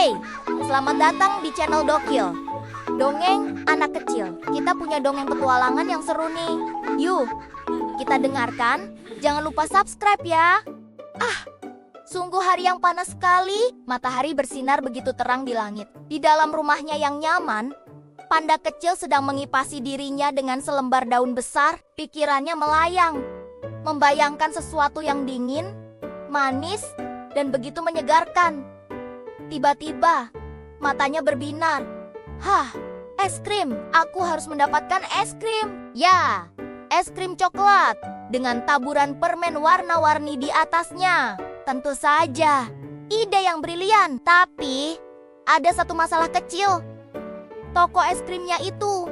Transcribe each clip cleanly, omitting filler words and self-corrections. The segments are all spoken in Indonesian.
Hey, selamat datang di channel Dokil. Dongeng anak kecil. Kita punya dongeng petualangan yang seru nih. Yuk, kita dengarkan. Jangan lupa subscribe ya. Sungguh hari yang panas sekali. Matahari bersinar begitu terang di langit. Di dalam rumahnya yang nyaman, panda kecil sedang mengipasi dirinya dengan selembar daun besar. Pikirannya melayang, membayangkan sesuatu yang dingin, manis, dan begitu menyegarkan. Tiba-tiba, matanya berbinar. Es krim. Aku harus mendapatkan es krim. Ya, es krim coklat dengan taburan permen warna-warni di atasnya. Tentu saja, ide yang brilian. Tapi, ada satu masalah kecil. Toko es krimnya itu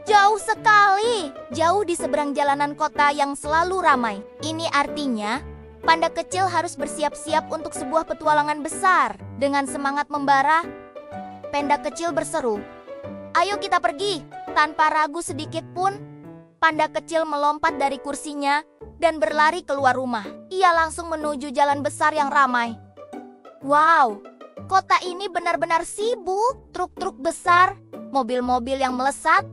jauh sekali. Jauh di seberang jalanan kota yang selalu ramai. Ini artinya, panda kecil harus bersiap-siap untuk sebuah petualangan besar. Dengan semangat membara, panda kecil berseru, "Ayo kita pergi!" Tanpa ragu sedikit pun, panda kecil melompat dari kursinya dan berlari keluar rumah. Ia langsung menuju jalan besar yang ramai. Wow, kota ini benar-benar sibuk. Truk-truk besar, mobil-mobil yang melesat,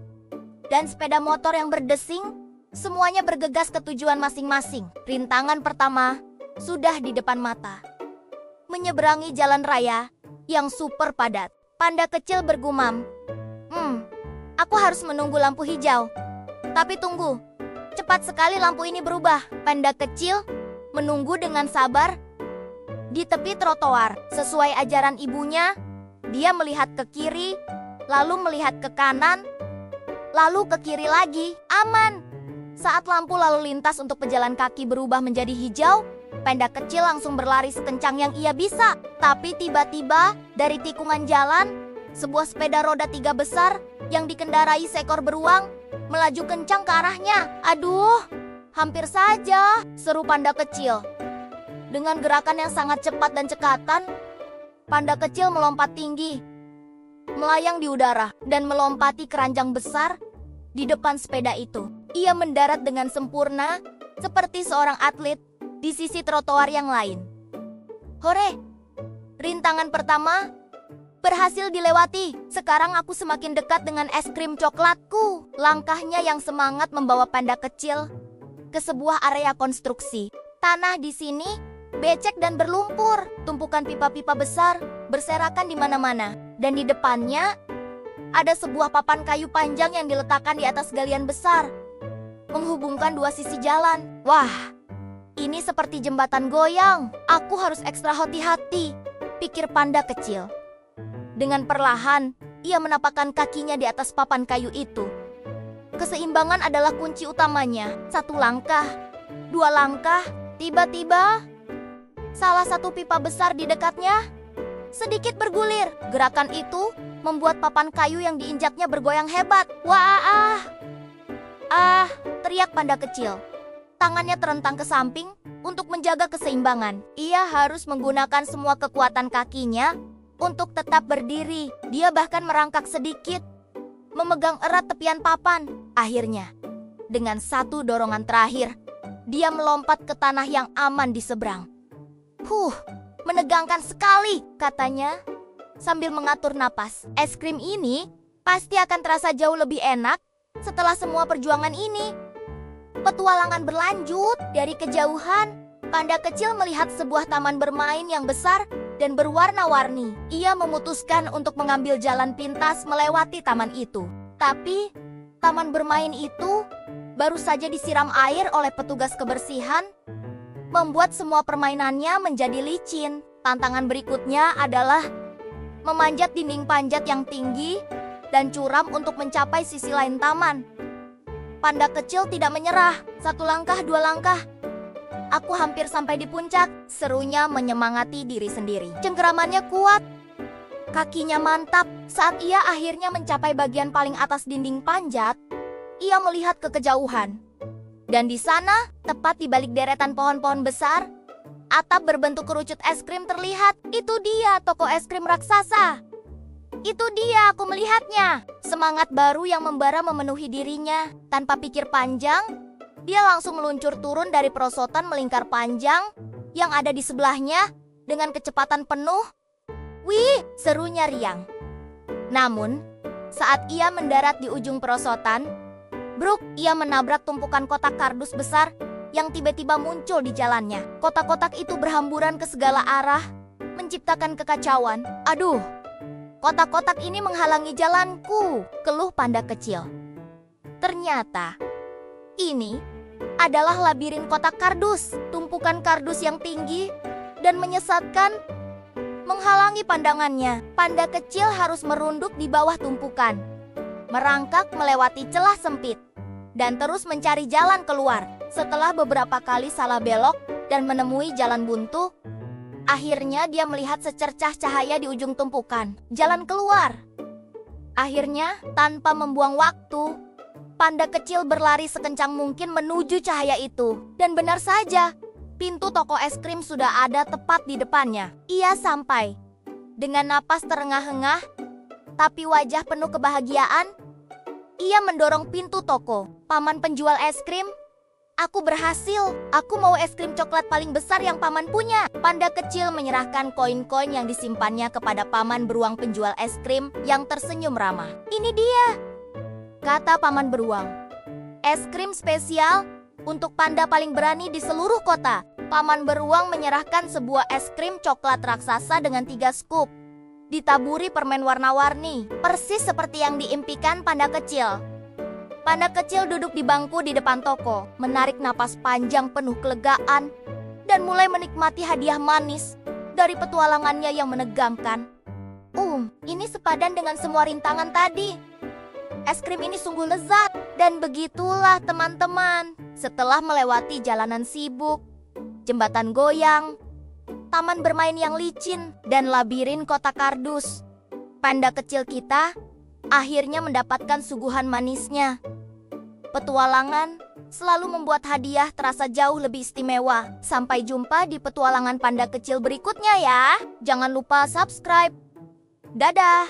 dan sepeda motor yang berdesing. Semuanya bergegas ke tujuan masing-masing. Rintangan pertama sudah di depan mata. Menyeberangi jalan raya yang super padat. Panda kecil bergumam, aku harus menunggu lampu hijau. Tapi tunggu, cepat sekali lampu ini berubah. Panda kecil menunggu dengan sabar di tepi trotoar. Sesuai ajaran ibunya, dia melihat ke kiri, lalu melihat ke kanan, lalu ke kiri lagi. Aman. Saat lampu lalu lintas untuk pejalan kaki berubah menjadi hijau, panda kecil langsung berlari sekencang yang ia bisa. Tapi tiba-tiba, dari tikungan jalan, sebuah sepeda roda 3 besar yang dikendarai seekor beruang melaju kencang ke arahnya. Aduh, hampir saja, seru panda kecil. Dengan gerakan yang sangat cepat dan cekatan, panda kecil melompat tinggi, melayang di udara, dan melompati keranjang besar di depan sepeda itu. Ia mendarat dengan sempurna, seperti seorang atlet di sisi trotoar yang lain. Hore! Rintangan pertama berhasil dilewati. Sekarang aku semakin dekat dengan es krim coklatku. Langkahnya yang semangat membawa panda kecil ke sebuah area konstruksi. Tanah di sini becek dan berlumpur. Tumpukan pipa-pipa besar berserakan di mana-mana. Dan di depannya ada sebuah papan kayu panjang yang diletakkan di atas galian besar, menghubungkan dua sisi jalan. Wah, ini seperti jembatan goyang. Aku harus ekstra hati-hati, pikir panda kecil. Dengan perlahan, ia menapakkan kakinya di atas papan kayu itu. Keseimbangan adalah kunci utamanya. 1 langkah, 2 langkah, tiba-tiba salah satu pipa besar di dekatnya sedikit bergulir. Gerakan itu membuat papan kayu yang diinjaknya bergoyang hebat. Wah, teriak panda kecil. Tangannya terentang ke samping untuk menjaga keseimbangan. Ia harus menggunakan semua kekuatan kakinya untuk tetap berdiri. Dia bahkan merangkak sedikit, memegang erat tepian papan. Akhirnya, dengan satu dorongan terakhir, dia melompat ke tanah yang aman di seberang. Menegangkan sekali, katanya sambil mengatur napas. Es krim ini pasti akan terasa jauh lebih enak setelah semua perjuangan ini. Petualangan berlanjut. Dari kejauhan, panda kecil melihat sebuah taman bermain yang besar dan berwarna-warni. Ia memutuskan untuk mengambil jalan pintas melewati taman itu. Tapi, taman bermain itu baru saja disiram air oleh petugas kebersihan, membuat semua permainannya menjadi licin. Tantangan berikutnya adalah memanjat dinding panjat yang tinggi dan curam untuk mencapai sisi lain taman. Panda kecil tidak menyerah. 1 langkah, 2 langkah. Aku hampir sampai di puncak, serunya menyemangati diri sendiri. Cengkeramannya kuat, kakinya mantap. Saat ia akhirnya mencapai bagian paling atas dinding panjat, ia melihat ke kejauhan. Dan di sana, tepat di balik deretan pohon-pohon besar, atap berbentuk kerucut es krim terlihat. Itu dia toko es krim raksasa. Itu dia, aku melihatnya. Semangat baru yang membara memenuhi dirinya. Tanpa pikir panjang, dia langsung meluncur turun dari perosotan melingkar panjang yang ada di sebelahnya dengan kecepatan penuh. Wih, serunya riang. Namun, saat ia mendarat di ujung perosotan, bruk, ia menabrak tumpukan kotak kardus besar yang tiba-tiba muncul di jalannya. Kotak-kotak itu berhamburan ke segala arah, menciptakan kekacauan. Aduh, kotak-kotak ini menghalangi jalanku, keluh panda kecil. Ternyata, ini adalah labirin kotak kardus, tumpukan kardus yang tinggi dan menyesatkan menghalangi pandangannya. Panda kecil harus merunduk di bawah tumpukan, merangkak melewati celah sempit, dan terus mencari jalan keluar. Setelah beberapa kali salah belok dan menemui jalan buntu, akhirnya dia melihat secercah cahaya di ujung tumpukan. Jalan keluar. Akhirnya, tanpa membuang waktu, panda kecil berlari sekencang mungkin menuju cahaya itu. Dan benar saja, pintu toko es krim sudah ada tepat di depannya. Ia sampai. Dengan napas terengah-engah, tapi wajah penuh kebahagiaan, ia mendorong pintu toko. Paman penjual es krim, aku berhasil. Aku mau es krim coklat paling besar yang paman punya. Panda kecil menyerahkan koin-koin yang disimpannya kepada paman beruang penjual es krim yang tersenyum ramah. Ini dia, kata paman beruang. Es krim spesial untuk panda paling berani di seluruh kota. Paman beruang menyerahkan sebuah es krim coklat raksasa dengan 3 scoop, ditaburi permen warna-warni, persis seperti yang diimpikan panda kecil. Panda kecil duduk di bangku di depan toko, menarik napas panjang penuh kelegaan, dan mulai menikmati hadiah manis dari petualangannya yang menegangkan. Ini sepadan dengan semua rintangan tadi. Es krim ini sungguh lezat. Dan begitulah teman-teman, setelah melewati jalanan sibuk, jembatan goyang, taman bermain yang licin, dan labirin kotak kardus, panda kecil kita akhirnya mendapatkan suguhan manisnya. Petualangan selalu membuat hadiah terasa jauh lebih istimewa. Sampai jumpa di petualangan panda kecil berikutnya ya. Jangan lupa subscribe. Dadah!